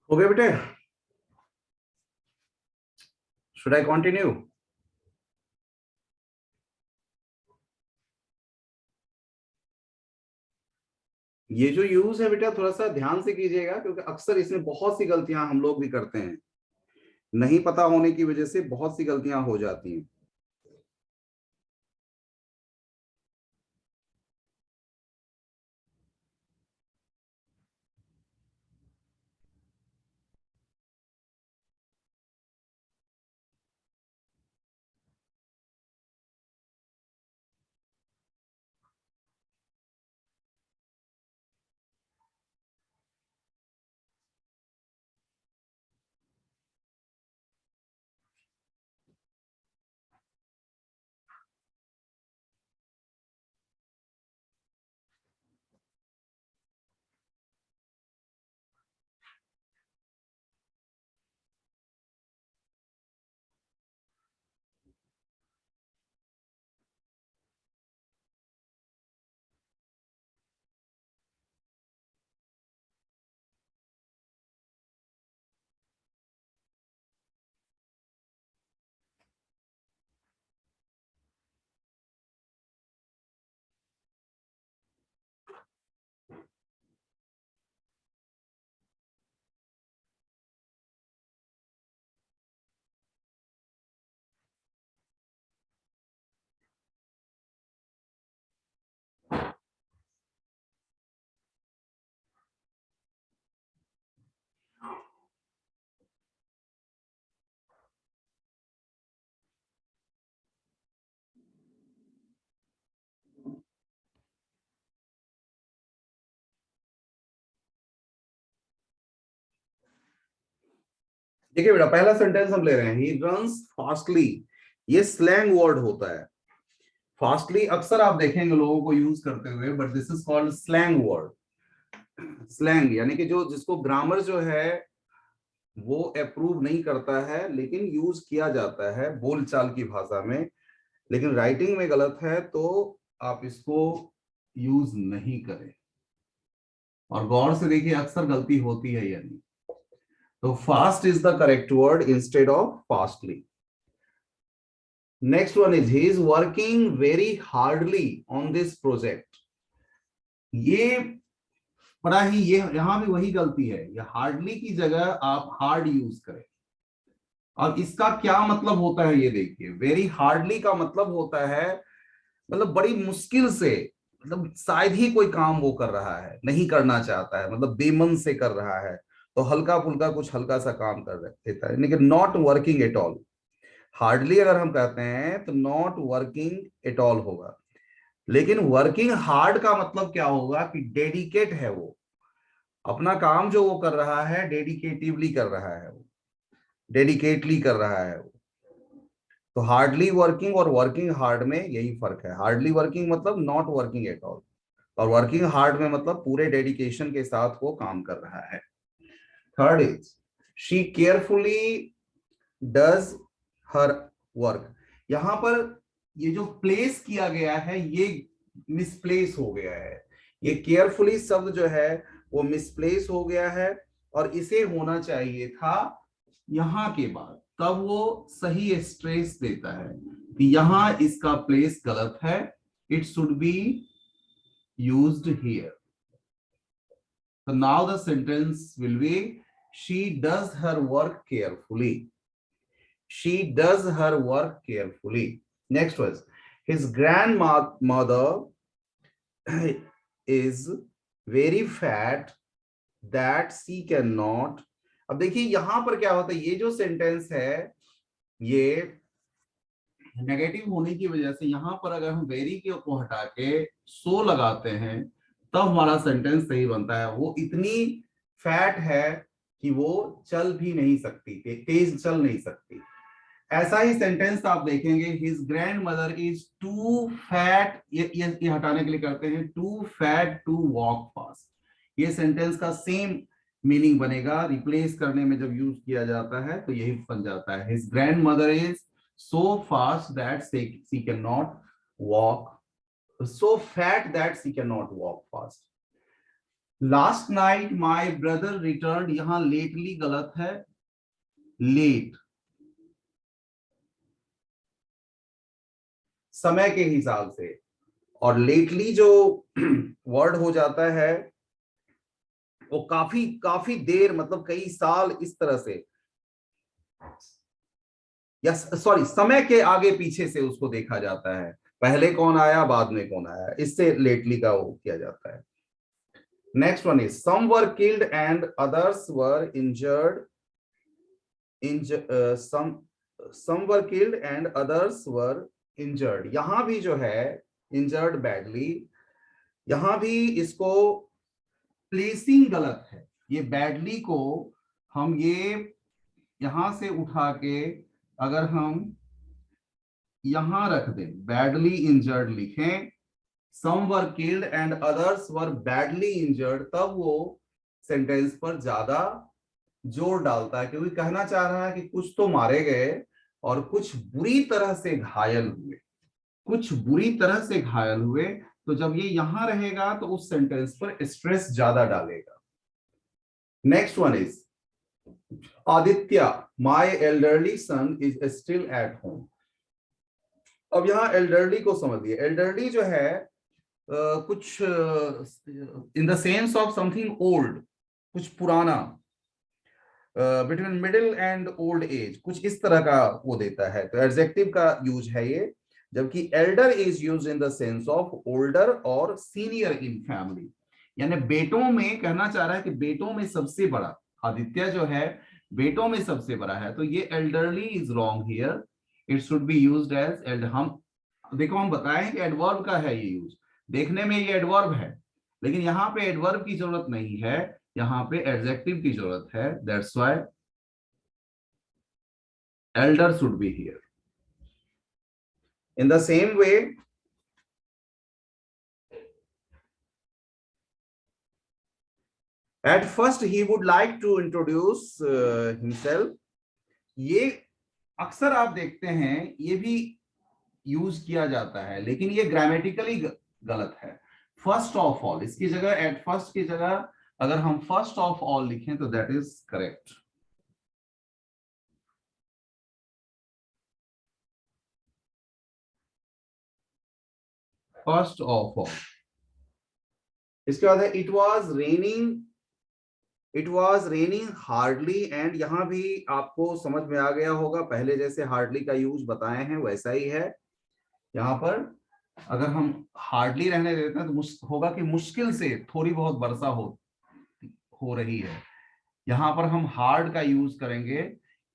हो गया बेटे। Should I continue? ये जो यूज है बेटा थोड़ा सा ध्यान से कीजिएगा, क्योंकि अक्सर इसमें बहुत सी गलतियां हम लोग भी करते हैं। नहीं पता होने की वजह से बहुत सी गलतियां हो जाती हैं। देखिए बेटा, पहला सेंटेंस हम ले रहे हैं, ही रन्स फास्टली। ये स्लैंग वर्ड होता है। फास्टली अक्सर आप देखेंगे लोगों को यूज करते हुए, but this is called slang word. Slang यानी कि जो जिसको ग्रामर जो है वो अप्रूव नहीं करता है, लेकिन यूज किया जाता है बोलचाल की भाषा में, लेकिन राइटिंग में गलत है, तो आप इसको यूज नहीं करें। और गौर से देखिए, अक्सर गलती होती है यानी। तो fast is the correct word instead of fastly. Next one is he is working very hardly on this project. ये बड़ा ही, ये यहां भी वही गलती है, ये हार्डली की जगह आप हार्ड यूज करें। अब इसका क्या मतलब होता है ये देखिए, वेरी हार्डली का मतलब होता है मतलब बड़ी मुश्किल से, मतलब शायद ही कोई काम वो कर रहा है, नहीं करना चाहता है, मतलब बेमन से कर रहा है, तो हल्का फुल्का कुछ हल्का सा काम कर देता है, लेकिन not working at all. Hardly अगर हम कहते हैं तो नॉट वर्किंग एट ऑल होगा। लेकिन वर्किंग हार्ड का मतलब क्या होगा कि डेडिकेट है वो, अपना काम जो वो कर रहा है डेडिकेटिवली कर रहा है, वो डेडिकेटली कर रहा है वो। तो हार्डली वर्किंग और वर्किंग हार्ड में यही फर्क है। हार्डली वर्किंग मतलब नॉट वर्किंग एट ऑल, और वर्किंग हार्ड में मतलब पूरे डेडिकेशन के साथ वो काम कर रहा है। Third is she carefully does her work. यहां पर ये जो प्लेस किया गया है ये मिसप्लेस हो गया है। ये केयरफुली शब्द जो है वो मिसप्लेस हो गया है, और इसे होना चाहिए था यहां के बाद, तब वो सही स्ट्रेस देता है कि यहां इसका प्लेस गलत है। It should be used here. So now the sentence will be, she does her work carefully. She does her work carefully. Next was, his grandmother is very fat that she cannot. अब देखिए यहां पर क्या होता है, ये जो sentence है ये नेगेटिव होने की वजह से यहां पर अगर हम वेरी के को हटा के सो लगाते हैं तब हमारा सेंटेंस सही बनता है। वो इतनी फैट है कि वो चल भी नहीं सकती, तेज चल नहीं सकती। ऐसा ही सेंटेंस आप देखेंगे, his grandmother is too fat, ये हटाने के लिए करते हैं too fat to walk fast. ये सेंटेंस का सेम मीनिंग बनेगा, रिप्लेस करने में जब यूज किया जाता है तो यही बन जाता है, his grandmother is so fast that she cannot walk, so fat that she cannot walk fast. Last night my brother return, यहां लेटली गलत है, लेट समय के हिसाब से, और लेटली जो वर्ड हो जाता है वो काफी काफी देर, मतलब कई साल इस तरह से, या सॉरी समय के आगे पीछे से उसको देखा जाता है, पहले कौन आया बाद में कौन आया, इससे लेटली का वो किया जाता है। Next one is some were killed and others were injured, some were killed and others were injured, यहां भी जो है इंजर्ड बैडली, यहां भी इसको प्लेसिंग गलत है, ये बैडली को हम ये यहां से उठा के अगर हम यहां रख दें, बैडली इंजर्ड लिखें, some were killed and others were badly injured, तब वो सेंटेंस पर ज्यादा जोर डालता है, क्योंकि कहना चाह रहा है कि कुछ तो मारे गए और कुछ बुरी तरह से घायल हुए, कुछ बुरी तरह से घायल हुए, तो जब ये यहां रहेगा तो उस सेंटेंस पर स्ट्रेस ज्यादा डालेगा। Next one is Aditya, my elderly son is still at home. अब यहाँ एल्डरली को समझिए, एल्डरली जो है कुछ in the sense of something old, कुछ पुराना, between middle and old age, कुछ इस तरह का वो देता है, तो एडजेक्टिव का यूज है ये, जबकि Elder is use in the sense of older और सीनियर इन फैमिली, यानी बेटों में कहना चाह रहा है कि बेटों में सबसे बड़ा, आदित्य जो है बेटों में सबसे बड़ा है, तो ये elderly is wrong here, it should be used as eld. हम देखो हम बताएं कि एडवर्ब का है ये यूज, देखने में ये एडवर्ब है, लेकिन यहाँ पे एडवर्ब की जरूरत नहीं है, यहाँ पे एडजेक्टिव की जरूरत है, that's why elder should be here। in the same way at first he would like to introduce himself, ये अक्सर आप देखते हैं ये भी यूज किया जाता है, लेकिन ये ग्रामेटिकली गलत है। फर्स्ट ऑफ ऑल इसकी जगह, एट फर्स्ट की जगह अगर हम फर्स्ट ऑफ ऑल लिखें तो that is correct. First of all, इसके बाद है it was raining, it was raining hardly, and यहां भी आपको समझ में आ गया होगा, पहले जैसे हार्डली का यूज बताए हैं वैसा ही है। यहाँ पर अगर हम हार्डली रहने देते हैं तो होगा कि मुश्किल से थोड़ी बहुत वर्षा हो रही है, यहाँ पर हम हार्ड का यूज करेंगे,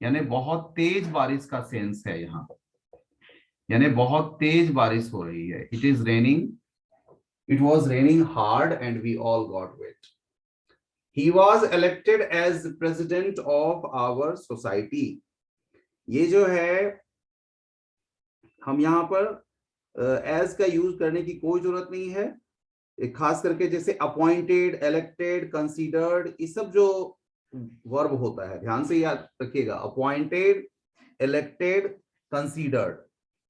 यानी बहुत तेज बारिश का सेंस है यहाँ, यानी बहुत तेज बारिश हो रही है। It is raining, it was raining hard and we all got wet. He was elected as president of our society, ये जो है हम यहाँ पर एज का यूज करने की कोई जरूरत नहीं है, खास करके जैसे अपॉइंटेड, इलेक्टेड, कंसीडर्ड, ये सब जो वर्ब होता है ध्यान से याद रखिएगा, अपॉइंटेड, इलेक्टेड, कंसीडर्ड,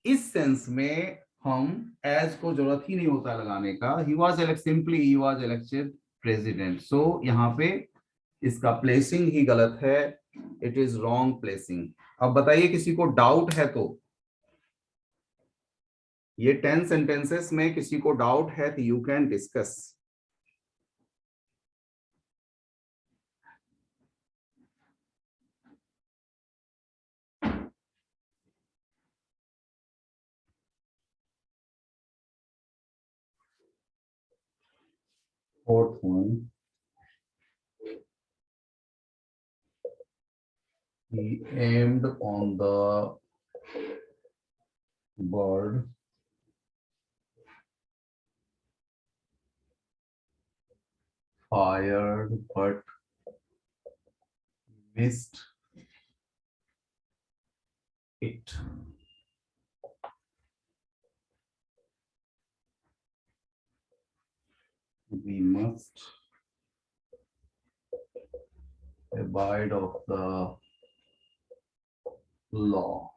इस सेंस में हम एज को जरूरत ही नहीं होता लगाने का। He was elect, simply he was elected president, so यहाँ पे इसका प्लेसिंग ही गलत है, इट इज रॉन्ग प्लेसिंग। अब बताइए किसी को डाउट है तो, ये 10 सेंटेंसेस में किसी को डाउट है तो you can discuss. Fourth one, he aimed on the bird, fired but missed it। We must abide of the law।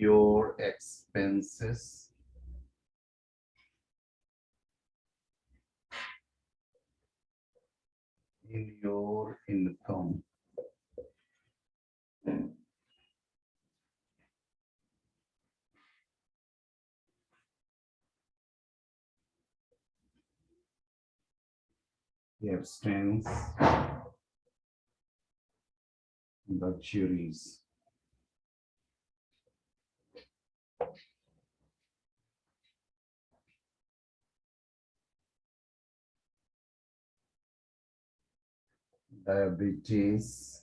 your expenses in your income. He abstains luxuries. Diabetes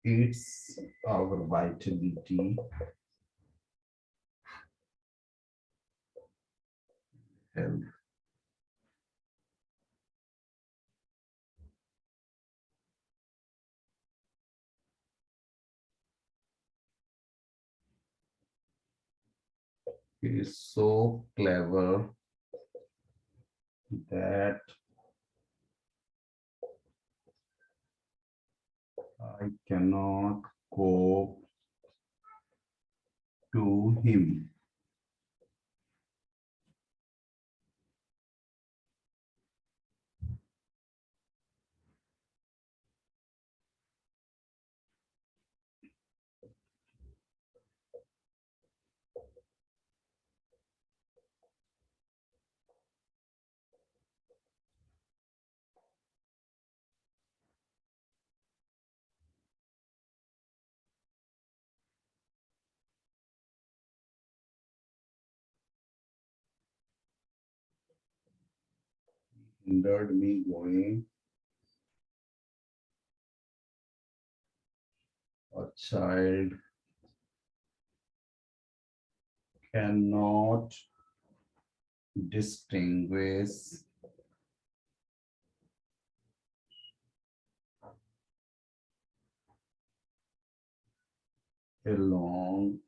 eats our vitality, health. He is so clever that I cannot cope to him. Hindered me going. A child cannot distinguish along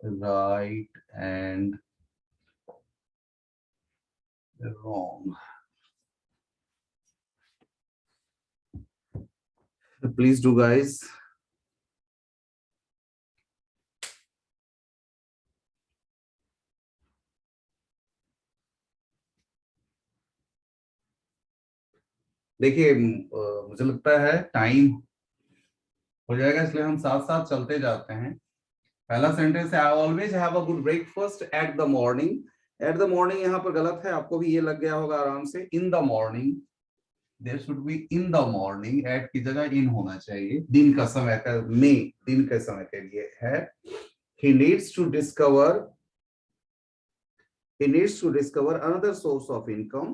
right and wrong. Please do, guys. देखिए मुझे लगता है time हो जाएगा, इसलिए हम साथ साथ चलते जाते हैं। पहला सेंटेंस है I always have a good breakfast at the morning. At the morning यहाँ पर गलत है, आपको भी ये लग गया होगा आराम से। In the morning, there should be in the morning, at की जगह इन होना चाहिए। दिन का समय का में, दिन के समय के लिए है। He needs to discover, he needs to discover another source of income।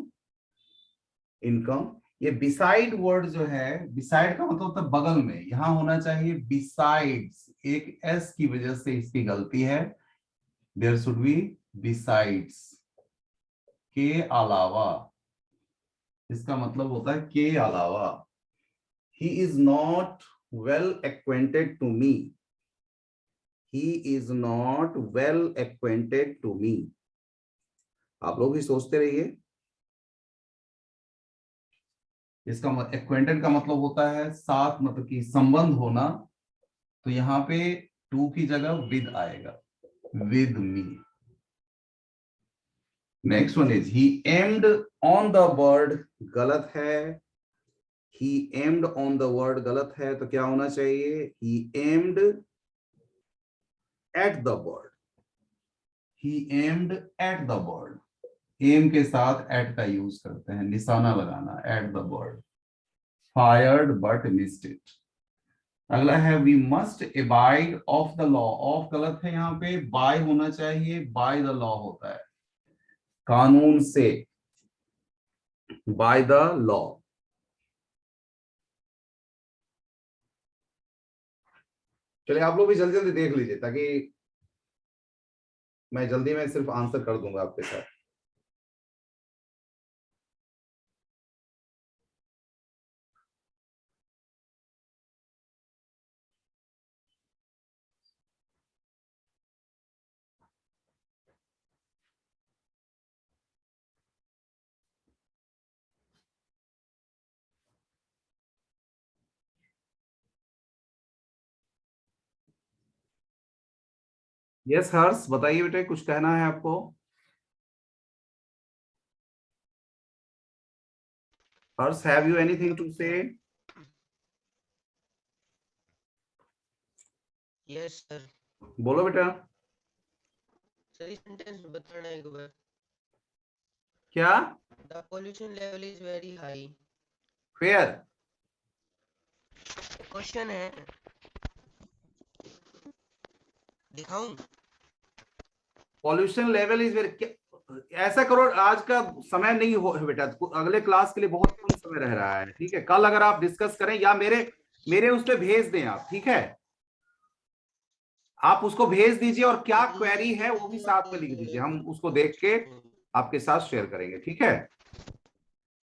ये beside वर्ड जो है, beside का मतलब होता है बगल में, यहां होना चाहिए besides। एक s की वजह से इसकी गलती है। there should be besides, के अलावा। इसका मतलब होता है के अलावा। he is not well acquainted to me, he is not well acquainted to me। आप लोग भी सोचते रहिए। इसका एक्वेंटेड का मतलब होता है साथ, मतलब कि संबंध होना। तो यहाँ पे टू की जगह विद आएगा, with me. Next one is he aimed on the word, गलत है। He aimed on the word गलत है, तो क्या होना चाहिए? He aimed at the word, he aimed at the word. Aim के साथ एट का यूज करते हैं, निशाना लगाना, at the word. Fired but missed it. अगला है we must abide of the law. Of गलत है, यहाँ पे बाय होना चाहिए, बाय द लॉ होता है, कानून से, बाय द लॉ। चलिए आप लोग भी जल्दी जल्दी देख लीजिए, ताकि मैं जल्दी में सिर्फ आंसर कर दूंगा आपके साथ। यस हर्ष, बताइए बेटे, कुछ कहना है आपको? हर्ष, हैव यू एनीथिंग टू से? Yes sir. बोलो बेटा। सही सेंटेंस बताना एक बार। क्या? The pollution level is very high. Fair. Question है, दिखाऊं? पॉल्यूशन लेवल इज वेरी, ऐसा करो, आज का समय नहीं हो बेटा, अगले क्लास के लिए बहुत कम समय रह रहा है, ठीक है? कल अगर आप डिस्कस करें या मेरे मेरे उस पर भेज दें आप, ठीक है? आप उसको भेज दीजिए और क्या क्वेरी है वो भी साथ में लिख दीजिए, हम उसको देख के आपके साथ शेयर करेंगे, ठीक है?